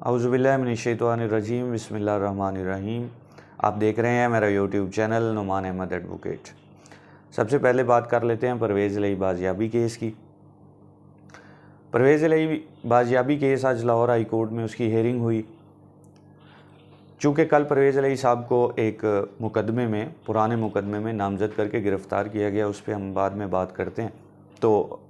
औज़ुबिल्लाहि मिनश्शैतानिर्रजीम बिस्मिल्लाहिर्रहमानिर्रहीम। आप देख रहे हैं मेरा YouTube channel Numan Ahmad advocate. सबसे पहले बात कर लेते हैं परवेज़ इलाही बाजियाबी केस की। परवेज़ इलाही बाजियाबी केस आज लाहौर हाई कोर्ट में उसकी हेयरिंग हुई। चूँकि कल परवेज़ इलाही साहब को एक मुकदमे में, पुराने मुकदमे में नामज़द करके गिरफ़्तार किया गया, उस पर हम बाद में बात करते हैं। तो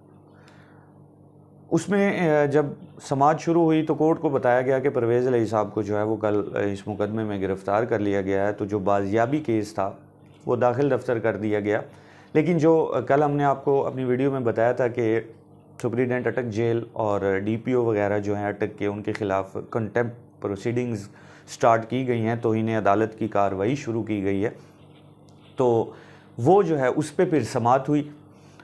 उसमें जब समाअत शुरू हुई तो कोर्ट को बताया गया कि परवेज़ इलाही साहब को जो है वो कल इस मुकदमे में गिरफ़्तार कर लिया गया है। तो जो बाजियाबी केस था वो दाखिल दफ्तर कर दिया गया। लेकिन जो कल हमने आपको अपनी वीडियो में बताया था कि सुप्रीडेंट अटक जेल और DPO वगैरह जो हैं अटक के, उनके ख़िलाफ़ कंटेम्प्ट प्रोसीडिंग्स स्टार्ट की गई हैं, तौहीन अदालत की कार्रवाई शुरू की गई है। तो वो जो है उस पर फिर समाअत हुई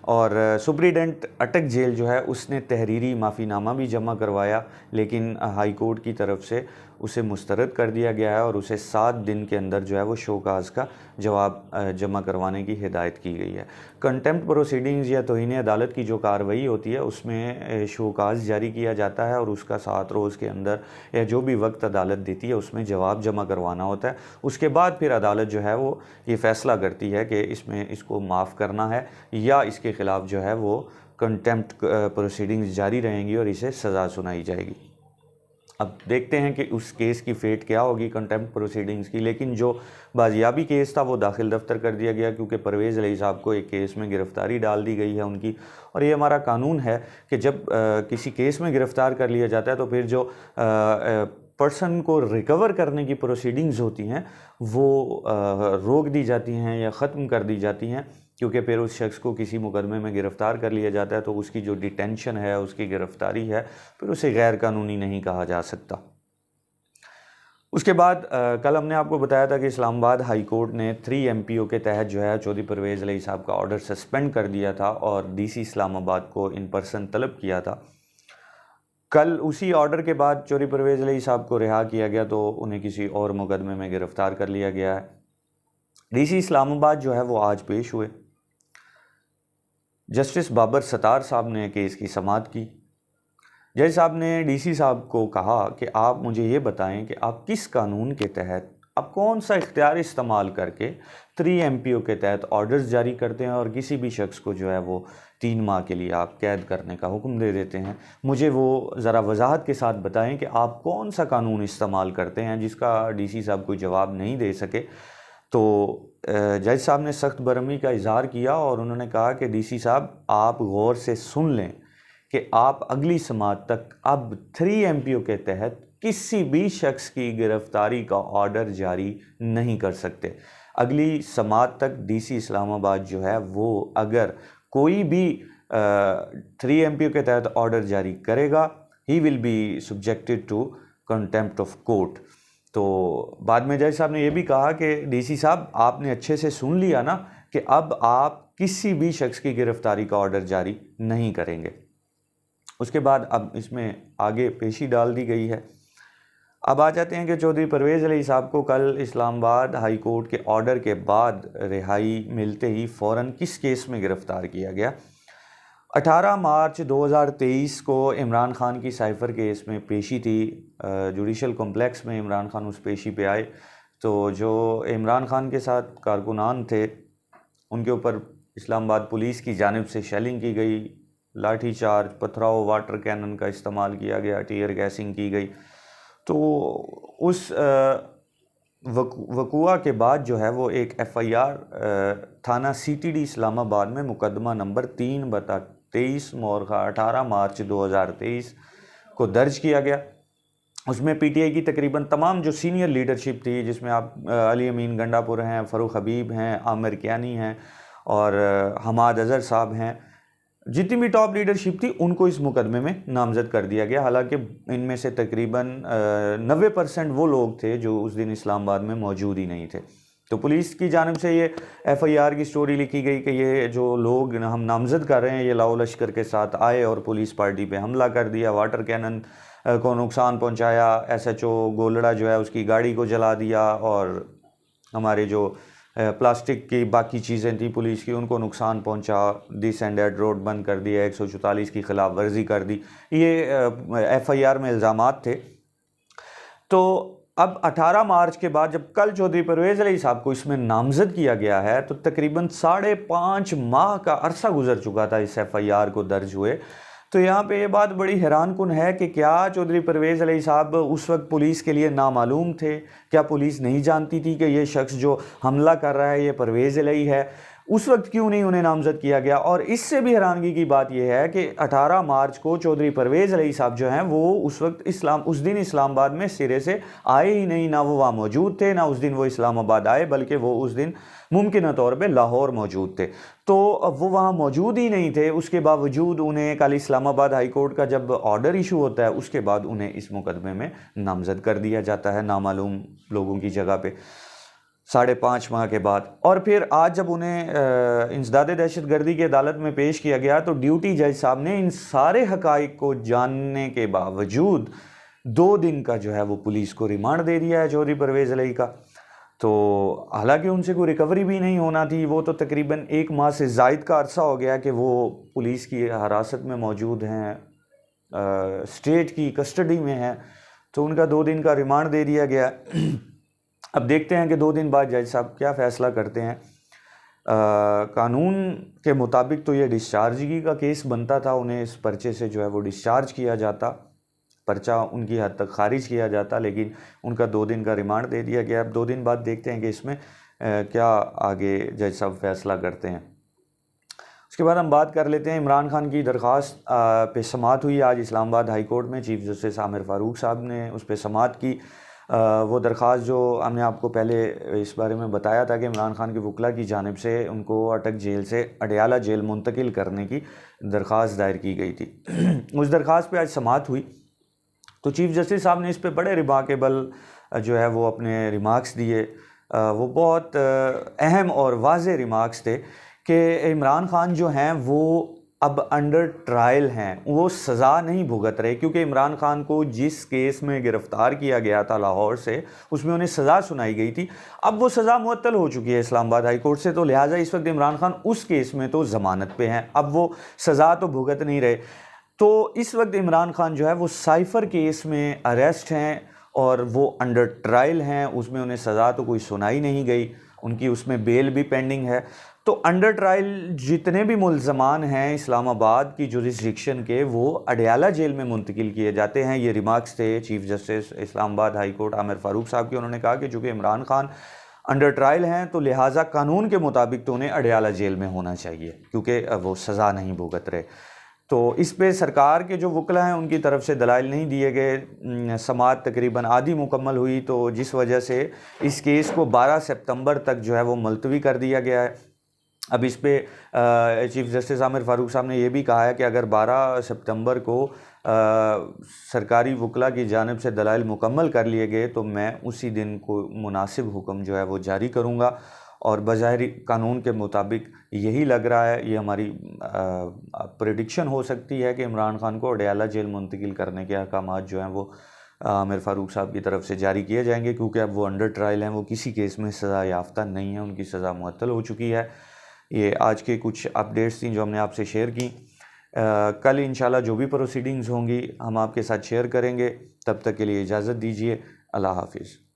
और सुप्रीडेंट अटक जेल जो है उसने तहरीरी माफ़ीनामा भी जमा करवाया, लेकिन हाई कोर्ट की तरफ से उसे मुस्तरद कर दिया गया है और उसे 7 दिन के अंदर जो है वो शोकाज़ का जवाब जमा करवाने की हिदायत की गई है। कंटेम्प्ट प्रोसीडिंग्स या तौहीन अदालत की जो कार्रवाई होती है उसमें शोकाज़ जारी किया जाता है और उसका 7 रोज़ के अंदर या जो भी वक्त अदालत देती है उसमें जवाब जमा करवाना होता है। उसके बाद फिर अदालत जो है वो ये फ़ैसला करती है कि इसमें इसको माफ़ करना है या इसके ख़िलाफ़ जो है वो कंटेम्प्ट प्रोसीडिंग्स जारी रहेंगी और इसे सज़ा सुनाई जाएगी। अब देखते हैं कि उस केस की फ़ेट क्या होगी कंटेम्प्ट प्रोसीडिंग्स की। लेकिन जो बाजियाबी केस था वो दाखिल दफ्तर कर दिया गया, क्योंकि परवेज़ इलाही साहब को एक केस में गिरफ़्तारी डाल दी गई है उनकी। और ये हमारा कानून है कि जब किसी केस में गिरफ़्तार कर लिया जाता है तो फिर जो पर्सन को रिकवर करने की प्रोसीडिंग्स होती हैं वो रोक दी जाती हैं या ख़त्म कर दी जाती हैं, क्योंकि फिर उस शख्स को किसी मुकदमे में गिरफ़्तार कर लिया जाता है तो उसकी जो डिटेंशन है, उसकी गिरफ़्तारी है, फिर उसे गैर कानूनी नहीं कहा जा सकता। उसके बाद कल हमने आपको बताया था कि इस्लामाबाद हाई कोर्ट ने 3 MPO के तहत जो है चौधरी परवेज़ इलाही साहब का ऑर्डर सस्पेंड कर दिया था और DC इस्लामाबाद को इन पर्सन तलब किया था। कल उसी ऑर्डर के बाद चौधरी परवेज़ इलाही साहब को रिहा किया गया तो उन्हें किसी और मुकदमे में गिरफ़्तार कर लिया गया है। DC इस्लामाबाद जो है वो आज पेश हुए। जस्टिस बाबर सत्तार साहब ने केस की समाअत की। जज साहब ने DC साहब को कहा कि आप मुझे ये बताएं कि आप किस कानून के तहत, आप कौन सा इख्तियार इस्तेमाल करके 3 MPO के तहत ऑर्डर्स जारी करते हैं और किसी भी शख्स को जो है वो 3 माह के लिए आप कैद करने का हुक्म दे देते हैं। मुझे वो ज़रा वजाहत के साथ बताएं कि आप कौन सा कानून इस्तेमाल करते हैं, जिसका DC साहब कोई जवाब नहीं दे सके। तो जज साहब ने सख्त बरहमी का इजहार किया और उन्होंने कहा कि DC साहब आप गौर से सुन लें कि आप अगली समाअत तक अब 3 MPO के तहत किसी भी शख्स की गिरफ़्तारी का ऑर्डर जारी नहीं कर सकते। अगली समाअत तक DC इस्लामाबाद जो है वो अगर कोई भी 3 MPO के तहत ऑर्डर जारी करेगा, he will be subjected to contempt of court. तो बाद में जज साहब ने यह भी कहा कि DC साहब आपने अच्छे से सुन लिया ना कि अब आप किसी भी शख्स की गिरफ़्तारी का ऑर्डर जारी नहीं करेंगे। उसके बाद अब इसमें आगे पेशी डाल दी गई है। अब आ जाते हैं कि चौधरी परवेज़ इलाही साहब को कल इस्लामाबाद हाई कोर्ट के ऑर्डर के बाद रिहाई मिलते ही फ़ौरन किस केस में गिरफ़्तार किया गया। 18 मार्च 2023 को इमरान खान की साइफ़र केस में पेशी थी। जुडिशल कॉम्प्लेक्स में इमरान खान उस पेशी पे आए तो जो इमरान खान के साथ कारकुनान थे उनके ऊपर इस्लामाबाद पुलिस की जानिब से शेलिंग की गई, लाठी चार्ज, पथराव, वाटर कैनन का इस्तेमाल किया गया, टीयर गैसिंग की गई। तो उस वक़ुआ के बाद जो है वो एक FIR थाना CTD इस्लामाबाद में मुकदमा नंबर 3/23 मोरखा 18 मार्च 2023 को दर्ज किया गया। उसमें PTI की तकरीबन तमाम जो सीनियर लीडरशिप थी, जिसमें आप अली अमीन गंडापुर हैं, फ़ारूक हबीब हैं, आमिर कियानी हैं और हमाद अज़हर साहब हैं, जितनी भी टॉप लीडरशिप थी उनको इस मुकदमे में नामज़द कर दिया गया। हालांकि इनमें से तकरीबन 90% वो लोग थे जो उस दिन इस्लामाबाद में मौजूद ही नहीं थे। तो पुलिस की जानिब से ये FIR की स्टोरी लिखी गई कि ये जो लोग हम नामज़द कर रहे हैं ये लाओ लश्कर के साथ आए और पुलिस पार्टी पे हमला कर दिया, वाटर कैनन को नुकसान पहुंचाया, SHO गोलड़ा जो है उसकी गाड़ी को जला दिया और हमारे जो प्लास्टिक की बाकी चीज़ें थी पुलिस की उनको नुकसान पहुंचा, दिस एंड दैट रोड बंद कर दिया, 144 की खिलाफ वर्जी कर दी। ये FIR में इल्ज़ामात थे। तो अब 18 मार्च के बाद जब कल चौधरी परवेज़ अली साहब को इसमें नामजद किया गया है तो तकरीबन 5.5 माह का अरसा गुजर चुका था इस FIR को दर्ज हुए। तो यहाँ पे ये बात बड़ी हैरान कुन है कि क्या चौधरी परवेज़ अली साहब उस वक्त पुलिस के लिए नामालूम थे? क्या पुलिस नहीं जानती थी कि ये शख्स जो हमला कर रहा है ये परवेज़ अली है? उस वक्त क्यों नहीं उन्हें नामजद किया गया? और इससे भी हैरानगी की बात यह है कि 18 मार्च को चौधरी परवेज़ अली साहब जो हैं वो उस दिन इस्लामाबाद में सिरे से आए ही नहीं, ना वो वहाँ मौजूद थे, ना उस दिन वो इस्लामाबाद आए, बल्कि वो उस दिन मुमकिन तौर पे लाहौर मौजूद थे। तो वो वहाँ मौजूद ही नहीं थे। उसके बावजूद उन्हें कल इस्लामाबाद हाई कोर्ट का जब ऑर्डर इशू होता है उसके बाद उन्हें इस मुकदमे में नामजद कर दिया जाता है नामालूम लोगों की जगह पे 5.5 माह के बाद। और फिर आज जब उन्हें इंसदाद दहशतगर्दी की अदालत में पेश किया गया तो ड्यूटी जज साहब ने इन सारे हकाइक को जानने के बावजूद 2 दिन का जो है वो पुलिस को रिमांड दे दिया है चौधरी परवेज़ अली का। तो हालांकि उनसे कोई रिकवरी भी नहीं होना थी, वो तो तकरीबन 1 माह से ज़ायद का अरसा हो गया कि वो पुलिस की हिरासत में मौजूद हैं, स्टेट की कस्टडी में हैं, तो उनका 2 दिन का रिमांड दे दिया गया। अब देखते हैं कि 2 दिन बाद जज साहब क्या फ़ैसला करते हैं। कानून के मुताबिक तो ये डिस्चार्जिंग का केस बनता था, उन्हें इस पर्चे से जो है वो डिस्चार्ज किया जाता, पर्चा उनकी हद तक खारिज किया जाता, लेकिन उनका 2 दिन का रिमांड दे दिया गया। अब 2 दिन बाद देखते हैं कि इसमें क्या आगे जज साहब फैसला करते हैं। उसके बाद हम बात कर लेते हैं इमरान खान की दरख्वास्त पे समाअत हुई आज इस्लामाबाद हाई कोर्ट में। चीफ जस्टिस आमिर फ़ारूक साहब ने उस पर समाअत की। वो दरख्वास्त जो हमने आपको पहले इस बारे में बताया था कि इमरान खान के वकला की जानिब से उनको अटक जेल से अडयाला जेल मुंतकिल करने की दरख्वास्त दायर की गई थी। उस दरख्वास्त पे आज समाअत हुई तो चीफ जस्टिस साहब ने इस पे बड़े रिमार्केबल जो है वो अपने रिमार्क्स दिए। वो बहुत अहम और वाज़े रिमार्क्स थे कि इमरान खान जो हैं वो अब अंडर ट्रायल हैं, वो सज़ा नहीं भुगत रहे, क्योंकि इमरान खान को जिस केस में गिरफ़्तार किया गया था लाहौर से उसमें उन्हें सज़ा सुनाई गई थी। अब वो सज़ा मुअत्तल हो चुकी है इस्लामाबाद हाई कोर्ट से, तो लिहाजा इस वक्त इमरान खान उस केस में तो ज़मानत पे हैं, अब वो सज़ा तो भुगत नहीं रहे। तो इस वक्त इमरान खान जो है वो साइफ़र केस में अरेस्ट हैं और वो अंडर ट्रायल हैं, उसमें उन्हें सज़ा तो कोई सुनाई नहीं गई, उनकी उसमें बेल भी पेंडिंग है। तो अंडर ट्रायल जितने भी मुल्ज़मान हैं इस्लामाबाद की जुरिस्डिक्शन के, वो अडयाला जेल में मुंतकिल किए जाते हैं। ये रिमार्क्स थे chief justice Islamabad high court Aamir Farooq साहब के। उन्होंने कहा कि चूँकि इमरान खान अंडर ट्रायल हैं तो लिहाजा कानून के मुताबिक तो उन्हें अडयाला जेल में होना चाहिए, क्योंकि वो सज़ा नहीं भुगत रहे। तो इस पे सरकार के जो वकला हैं उनकी तरफ से दलाइल नहीं दिए गए। समाअत तकरीबन आधी मुकम्मल हुई, तो जिस वजह से इस केस को 12 सितंबर तक जो है वो मुलतवी कर दिया गया है। अब इस पे चीफ जस्टिस आमिर फ़ारूक साहब ने यह भी कहा है कि अगर 12 सितंबर को सरकारी वकला की जानिब से दलाइल मुकम्मल कर लिए गए तो मैं उसी दिन को मुनासिब हुक्म जो है वो जारी करूँगा। और बज़ाहिर कानून के मुताबिक यही लग रहा है, ये हमारी प्रेडिक्शन हो सकती है कि इमरान खान को अडयाला जेल मुंतकिल करने के अहकामात जो हैं वो आमिर फ़ारूक साहब की तरफ से जारी किए जाएंगे, क्योंकि अब वो अंडर ट्रायल हैं, वो किसी केस में सज़ा याफ्ता नहीं है, उनकी सज़ा मुअत्तल हो चुकी है। ये आज के कुछ अपडेट्स थी जो हमने आपसे शेयर की। कल इंशाल्लाह जो भी प्रोसीडिंग्स होंगी हम आपके साथ शेयर करेंगे। तब तक के लिए इजाज़त दीजिए। अल्लाह हाफिज़।